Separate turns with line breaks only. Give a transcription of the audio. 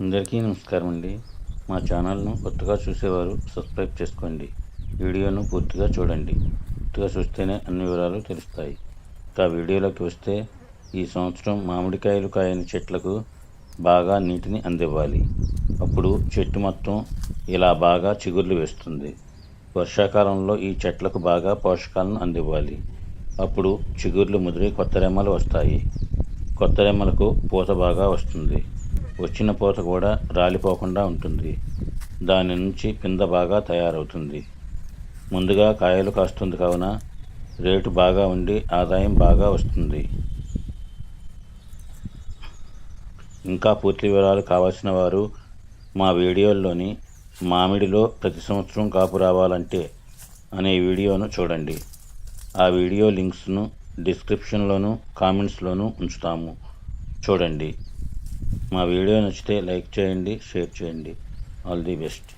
అందరికీ నమస్కారం అండి. మా ఛానల్ను కొత్తగా చూసేవారు సబ్స్క్రైబ్ చేసుకోండి. వీడియోను పూర్తిగా చూడండి. పూర్తిగా చూస్తేనే అన్ని వివరాలు తెలుస్తాయి. ఇక వీడియోలోకి వస్తే, ఈ సంవత్సరం మామిడికాయలు కాయని చెట్లకు బాగా నీటిని అందివ్వాలి. అప్పుడు చెట్టు మొత్తం ఇలా బాగా చిగుర్లు వేస్తుంది. వర్షాకాలంలో ఈ చెట్లకు బాగా పోషకాలను అందివ్వాలి. అప్పుడు చిగుర్లు ముదిరి కొత్త రెమ్మలు వస్తాయి. కొత్త రెమ్మలకు పూత బాగా వస్తుంది. వచ్చిన పూత కూడా రాలిపోకుండా ఉంటుంది. దాని నుంచి పింద బాగా తయారవుతుంది. ముందుగా కాయలు కాస్తుంది కావున రేటు బాగా ఉండి ఆదాయం బాగా వస్తుంది. ఇంకా పూర్తి వివరాలు కావాల్సిన వారు మా వీడియోల్లోని మామిడిలో ప్రతి సంవత్సరం కాపు రావాలంటే అనే వీడియోను చూడండి. ఆ వీడియో లింక్స్ను డిస్క్రిప్షన్లోను కామెంట్స్లోనూ ఉంచుతాము, చూడండి. మా వీడియో నచ్చితే లైక్ చేయండి, షేర్ చేయండి. All the best.